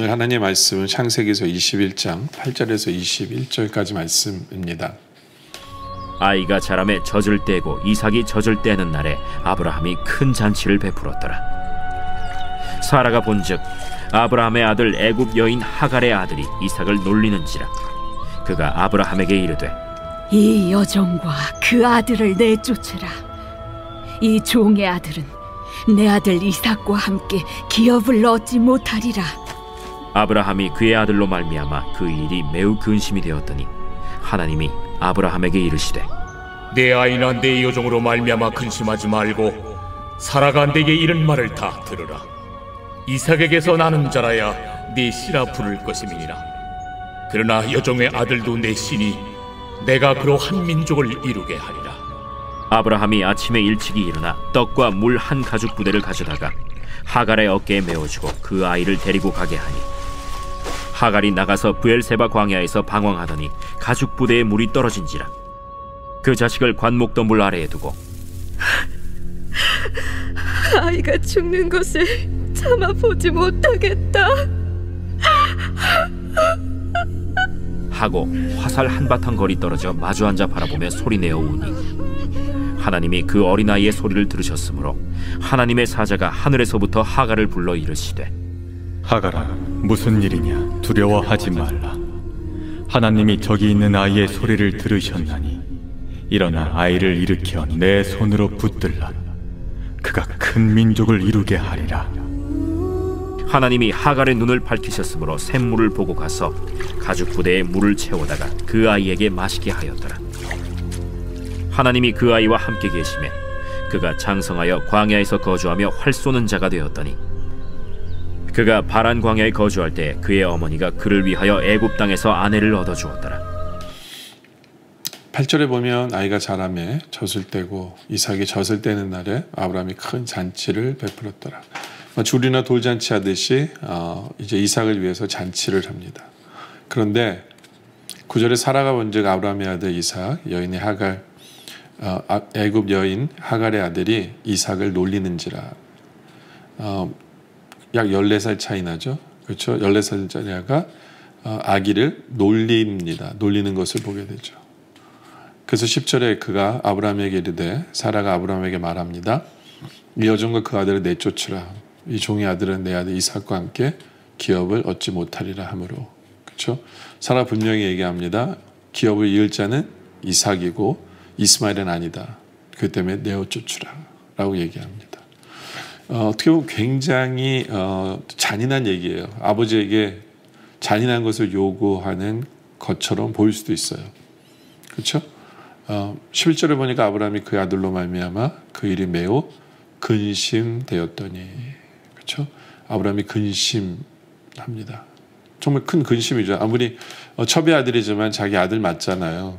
오늘 하나님의 말씀은 창세기서 21장 8절에서 21절까지 말씀입니다. 아이가 자라매 젖을 떼고 이삭이 젖을 떼는 날에 아브라함이 큰 잔치를 베풀었더라. 사라가 본즉 아브라함의 아들 애굽 여인 하갈의 아들이 이삭을 놀리는지라. 그가 아브라함에게 이르되 이 여종과 그 아들을 내쫓으라. 이 종의 아들은 내 아들 이삭과 함께 기업을 얻지 못하리라. 아브라함이 그의 아들로 말미암아 그 일이 매우 근심이 되었더니 하나님이 아브라함에게 이르시되 내 아이나 내 여종으로 말미암아 근심하지 말고 사라가 내게 이른 말을 다 들으라. 이삭에게서 나는 자라야 네 씨라 부를 것임이니라. 그러나 여종의 아들도 내 씨니 내가 그로 한 민족을 이루게 하리라. 아브라함이 아침에 일찍이 일어나 떡과 물 한 가죽 부대를 가져다가 하갈의 어깨에 메어주고 그 아이를 데리고 가게 하니 하갈이 나가서 브엘세바 광야에서 방황하더니 가죽 부대에 물이 떨어진지라. 그 자식을 관목더물 아래에 두고 아이가 죽는 것을 참아 보지 못하겠다 하고 화살 한바탕 거리 떨어져 마주 앉아 바라보며 소리내어 우니 하나님이 그 어린아이의 소리를 들으셨으므로 하나님의 사자가 하늘에서부터 하갈을 불러 이르시되 하갈아, 무슨 일이냐? 두려워하지 말라. 하나님이 저기 있는 아이의 소리를 들으셨나니 일어나 아이를 일으켜 내 손으로 붙들라. 그가 큰 민족을 이루게 하리라. 하나님이 하갈의 눈을 밝히셨으므로 샘물을 보고 가서 가죽 부대에 물을 채우다가 그 아이에게 마시게 하였더라. 하나님이 그 아이와 함께 계시매 그가 장성하여 광야에서 거주하며 활 쏘는 자가 되었더니 그가 바란 광야에 거주할 때 그의 어머니가 그를 위하여 애굽 땅에서 아내를 얻어 주었더라. 8절에 보면 아이가 자라매 젖을 떼고 이삭이 젖을 떼는 날에 아브라함이 큰 잔치를 베풀었더라. 줄이나 돌잔치 하듯이 이제 이삭을 위해서 잔치를 합니다. 그런데 9절에 사라가 본즉 아브라함의 아들 이삭, 여인의 하갈, 애굽 여인 하갈의 아들이 이삭을 놀리는지라. 약 14살 차이 나죠. 그렇죠? 14살짜리 아가 아기를 놀립니다. 놀리는 것을 보게 되죠. 그래서 10절에 그가 아브라함에게 이르되 사라가 아브라함에게 말합니다. 이 여종과 그 아들을 내쫓으라. 이 종의 아들은 내 아들 이삭과 함께 기업을 얻지 못하리라 하므로. 그렇죠? 사라 분명히 얘기합니다. 기업을 이을 자는 이삭이고 이스마엘은 아니다. 그 때문에 내어 쫓으라 라고 얘기합니다. 어떻게 보면 굉장히 잔인한 얘기예요. 아버지에게 잔인한 것을 요구하는 것처럼 보일 수도 있어요. 그렇죠? 11절에 보니까 아브라함이 그 아들로 말미암아 그 일이 매우 근심되었더니. 그렇죠? 아브라함이 근심합니다. 정말 큰 근심이죠. 아무리 첩의 아들이지만 자기 아들 맞잖아요.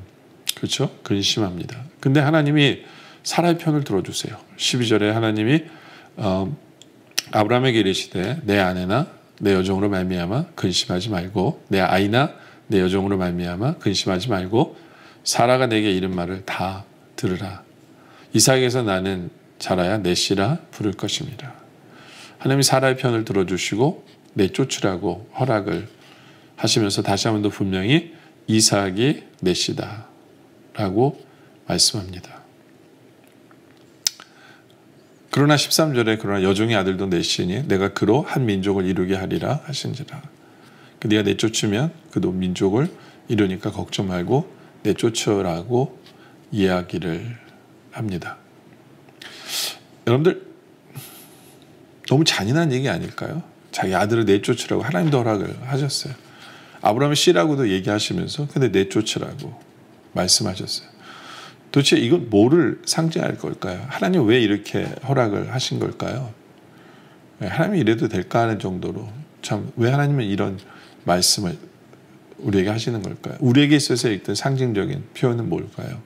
그렇죠? 근심합니다. 근데 하나님이 사라의 편을 들어주세요. 12절에 하나님이 아브라함에게 이르시되 내 아내나 내 여종으로 말미암아 근심하지 말고 내 아이나 내 여종으로 말미암아 근심하지 말고 사라가 내게 이른 말을 다 들으라. 이삭에게서 나는 자라야 내 씨라 부를 것입니다. 하나님이 사라의 편을 들어주시고 내쫓으라고 허락을 하시면서 다시 한 번 더 분명히 이삭이 내 씨다 라고 말씀합니다. 그러나 13절에 그러나 여종의 아들도 내 씨니 내가 그로 한 민족을 이루게 하리라 하신지라. 네가 내쫓으면 그도 민족을 이루니까 걱정 말고 내쫓으라고 이야기를 합니다. 여러분들 너무 잔인한 얘기 아닐까요? 자기 아들을 내쫓으라고 하나님도 허락을 하셨어요. 아브라함의 씨라고도 얘기하시면서 근데 내쫓으라고 말씀하셨어요. 도대체 이건 뭐를 상징할 걸까요? 하나님 왜 이렇게 허락을 하신 걸까요? 하나님이 이래도 될까 하는 정도로 참 왜 하나님은 이런 말씀을 우리에게 하시는 걸까요? 우리에게 있어서 일단 상징적인 표현은 뭘까요?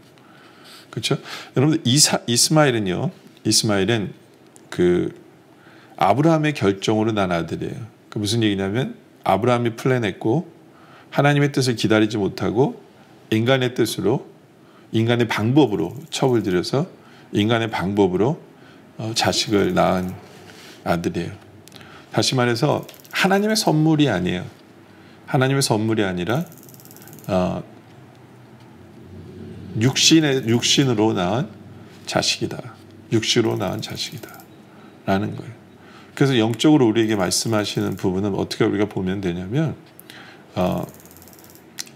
그렇죠? 여러분들 이스마엘은 그 아브라함의 결정으로 난 아들이에요. 그 무슨 얘기냐면 아브라함이 플랜했고 하나님의 뜻을 기다리지 못하고 인간의 뜻으로 인간의 방법으로 첩을 들여서 인간의 방법으로 자식을 낳은 아들이에요. 다시 말해서 하나님의 선물이 아니에요. 하나님의 선물이 아니라 육신으로 낳은 자식이다. 육신으로 낳은 자식이다. 라는 거예요. 그래서 영적으로 우리에게 말씀하시는 부분은 어떻게 우리가 보면 되냐면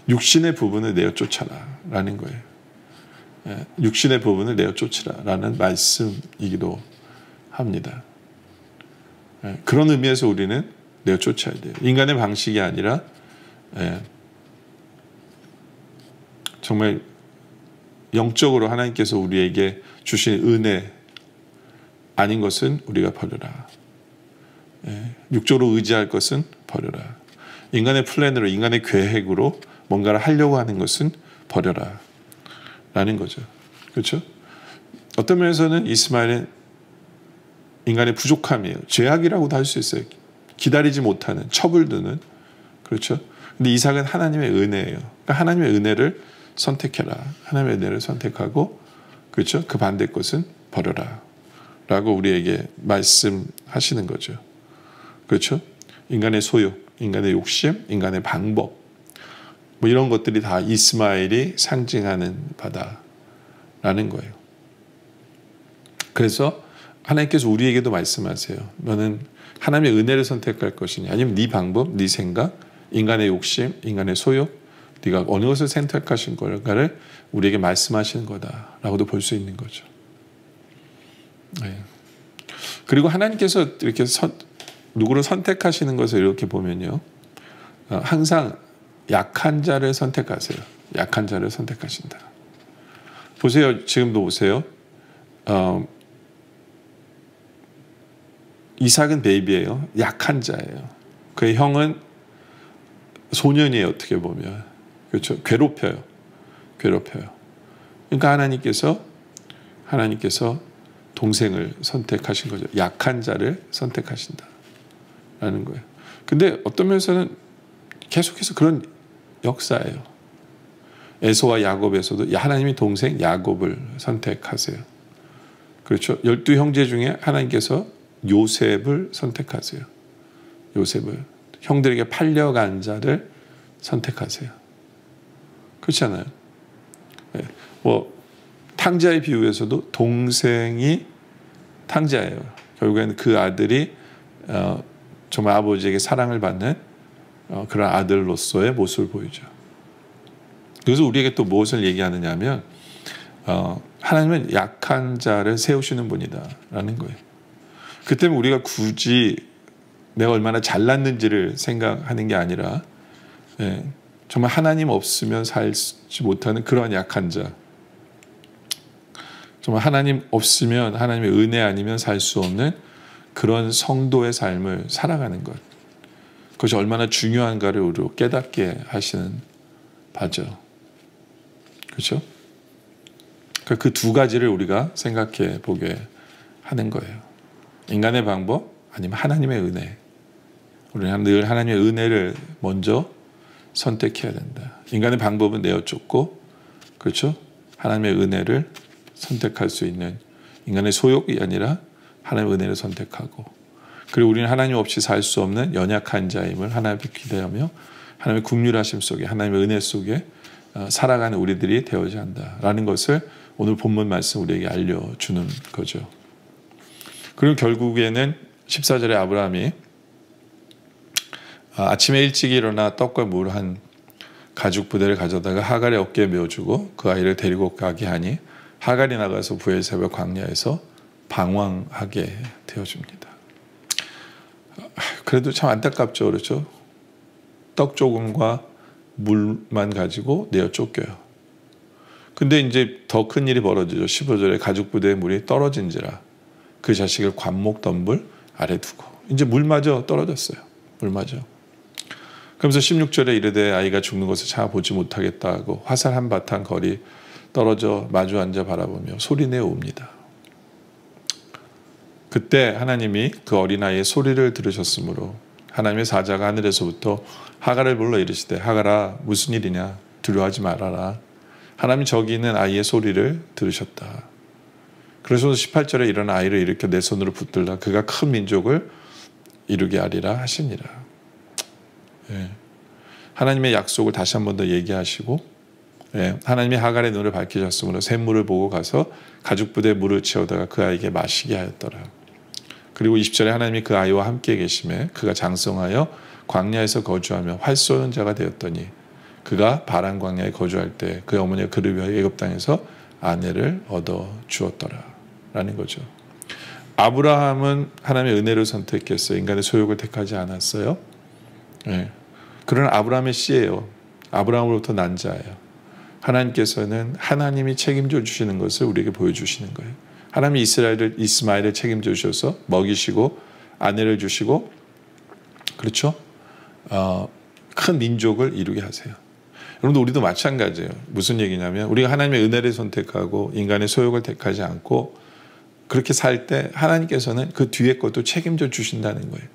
육신의 부분을 내어 쫓아라 라는 거예요. 육신의 부분을 내어 쫓으라 라는 말씀이기도 합니다. 그런 의미에서 우리는 내어 쫓아야 돼요. 인간의 방식이 아니라 정말 영적으로 하나님께서 우리에게 주신 은혜 아닌 것은 우리가 버려라. 육적으로 의지할 것은 버려라. 인간의 플랜으로 인간의 계획으로 뭔가를 하려고 하는 것은 버려라 라는 거죠. 그렇죠? 어떤 면에서는 이스마엘은 인간의 부족함이에요. 죄악이라고도 할 수 있어요. 기다리지 못하는 첩을 두는. 그렇죠? 근데 이삭은 하나님의 은혜예요. 그러니까 하나님의 은혜를 선택해라. 하나님의 은혜를 선택하고 그렇죠? 그 반대 것은 버려라 라고 우리에게 말씀하시는 거죠. 그렇죠? 인간의 소욕, 인간의 욕심, 인간의 방법 뭐 이런 것들이 다 이스마엘이 상징하는 바다라는 거예요. 그래서 하나님께서 우리에게도 말씀하세요. 너는 하나님의 은혜를 선택할 것이냐 아니면 네 방법, 네 생각, 인간의 욕심, 인간의 소욕 네가 어느 것을 선택하신 걸까를 우리에게 말씀하시는 거다라고도 볼 수 있는 거죠. 네. 그리고 하나님께서 이렇게 누구를 선택하시는 것을 이렇게 보면요, 항상 약한 자를 선택하세요. 약한 자를 선택하신다. 보세요. 지금도 보세요. 이삭은 베이비예요. 약한 자예요. 그의 형은 소년이에요. 어떻게 보면. 그렇죠. 괴롭혀요. 그러니까 하나님께서 동생을 선택하신 거죠. 약한 자를 선택하신다라는 거예요. 근데 어떤 면에서는 계속해서 그런 역사예요. 에서와 야곱에서도 하나님이 동생 야곱을 선택하세요. 그렇죠. 12형제 중에 하나님께서 요셉을 선택하세요. 요셉을. 형들에게 팔려간 자를 선택하세요. 그렇지 않아요? 네. 탕자의 비유에서도 동생이 탕자예요. 결국에는 그 아들이 정말 아버지에게 사랑을 받는 그런 아들로서의 모습을 보이죠. 그래서 우리에게 또 무엇을 얘기하느냐 하면 하나님은 약한 자를 세우시는 분이다라는 거예요. 그 때문에 우리가 굳이 내가 얼마나 잘났는지를 생각하는 게 아니라 정말 하나님 없으면 살지 못하는 그런 약한 자, 정말 하나님 없으면, 하나님의 은혜 아니면 살 수 없는 그런 성도의 삶을 살아가는 것, 그것이 얼마나 중요한가를 우리로 깨닫게 하시는 바죠. 그렇죠? 그 두 가지를 우리가 생각해 보게 하는 거예요. 인간의 방법 아니면 하나님의 은혜. 우리는 늘 하나님의 은혜를 먼저 선택해야 된다. 인간의 방법은 내어 쫓고, 그렇죠? 하나님의 은혜를 선택할 수 있는, 인간의 소욕이 아니라 하나님의 은혜를 선택하고, 그리고 우리는 하나님 없이 살 수 없는 연약한 자임을 하나님께 기대하며 하나님의 긍휼하심 속에, 하나님의 은혜 속에 살아가는 우리들이 되어야 한다라는 것을 오늘 본문 말씀 우리에게 알려주는 거죠. 그리고 결국에는 14절에 아브라함이 아침에 일찍 일어나 떡과 물 한 가죽 부대를 가져다가 하갈의 어깨에 메어주고 그 아이를 데리고 가게 하니 하갈이 나가서 브엘세바 광야에서 방황하게 되어줍니다. 그래도 참 안타깝죠. 그렇죠? 떡 조금과 물만 가지고 내어 쫓겨요. 근데 이제 더 큰 일이 벌어지죠. 15절에 가죽 부대의 물이 떨어진지라 그 자식을 관목 덤불 아래 두고, 이제 물마저 떨어졌어요. 물마저. 그러면서 16절에 이르되 아이가 죽는 것을 차 보지 못하겠다 하고 화살 한 바탕 거리 떨어져 마주 앉아 바라보며 소리내어 웁니다. 그때 하나님이 그 어린아이의 소리를 들으셨으므로 하나님의 사자가 하늘에서부터 하갈을 불러 이르시되 하갈아 무슨 일이냐 두려워하지 말아라. 하나님이 저기 있는 아이의 소리를 들으셨다. 그래서 18절에 일어나 아이를 일으켜 내 손으로 붙들라 그가 큰 민족을 이루게 하리라 하시니라. 하나님의 약속을 다시 한 번 더 얘기하시고, 하나님이 하갈의 눈을 밝히셨으므로 샘물을 보고 가서 가죽 부대에 물을 채우다가 그 아이에게 마시게 하였더라. 그리고 20절에 하나님이 그 아이와 함께 계심에 그가 장성하여 광야에서 거주하며 활 쏘는 자가 되었더니 그가 바란 광야에 거주할 때 그의 어머니가 그를 위하여 애굽 땅에서 아내를 얻어 주었더라 라는 거죠. 아브라함은 하나님의 은혜를 선택했어요. 인간의 소욕을 택하지 않았어요. 그러나 아브라함의 씨예요. 아브라함으로부터 난 자예요. 하나님께서는 하나님이 책임져 주시는 것을 우리에게 보여주시는 거예요. 하나님이 이스마엘을 책임져 주셔서 먹이시고 아내를 주시고, 그렇죠? 큰 민족을 이루게 하세요. 여러분들 우리도 마찬가지예요. 무슨 얘기냐면 우리가 하나님의 은혜를 선택하고 인간의 소욕을 택하지 않고 그렇게 살 때 하나님께서는 그 뒤에 것도 책임져 주신다는 거예요.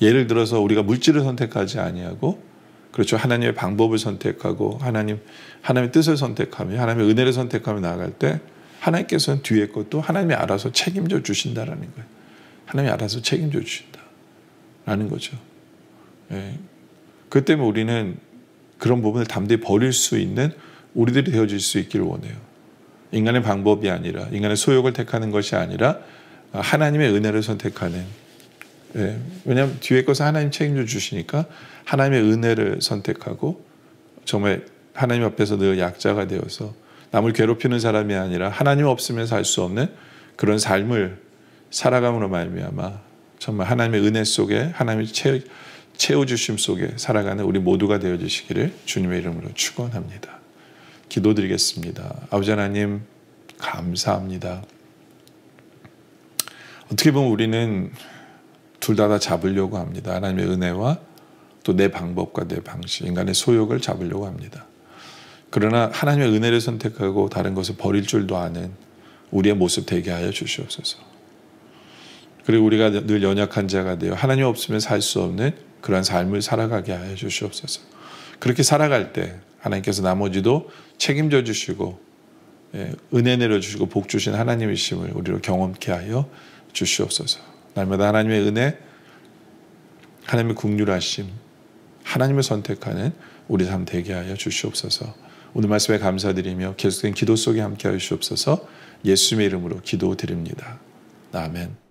예를 들어서 우리가 물질을 선택하지 아니하고, 그렇죠, 하나님의 방법을 선택하고 하나님의 뜻을 선택하며 하나님의 은혜를 선택하며 나아갈 때 하나님께서는 뒤에 것도 하나님이 알아서 책임져 주신다라는 거예요. 하나님이 알아서 책임져 주신다라는 거죠. 그 때문에 우리는 그런 부분을 담대히 버릴 수 있는 우리들이 되어질 수 있기를 원해요. 인간의 방법이 아니라, 인간의 소욕을 택하는 것이 아니라 하나님의 은혜를 선택하는, 왜냐하면 뒤에 것은 하나님 책임져 주시니까 하나님의 은혜를 선택하고 정말 하나님 앞에서 늘 약자가 되어서 남을 괴롭히는 사람이 아니라 하나님 없으면 살 수 없는 그런 삶을 살아감으로 말미암아 정말 하나님의 은혜 속에 하나님의 채워주심 속에 살아가는 우리 모두가 되어주시기를 주님의 이름으로 축원합니다. 기도드리겠습니다. 아버지 하나님 감사합니다. 어떻게 보면 우리는 둘 다 잡으려고 합니다. 하나님의 은혜와 또 내 방법과 내 방식, 인간의 소욕을 잡으려고 합니다. 그러나 하나님의 은혜를 선택하고 다른 것을 버릴 줄도 아는 우리의 모습 되게 하여 주시옵소서. 그리고 우리가 늘 연약한 자가 되어 하나님 없으면 살 수 없는 그러한 삶을 살아가게 하여 주시옵소서. 그렇게 살아갈 때 하나님께서 나머지도 책임져 주시고 은혜 내려주시고 복 주신 하나님이심을 우리로 경험케 하여 주시옵소서. 날마다 하나님의 은혜, 하나님의 긍휼하심, 하나님을 선택하는 우리 삶 되게 하여 주시옵소서. 오늘 말씀에 감사드리며 계속된 기도 속에 함께 하여 주시옵소서. 예수님의 이름으로 기도드립니다. 아멘.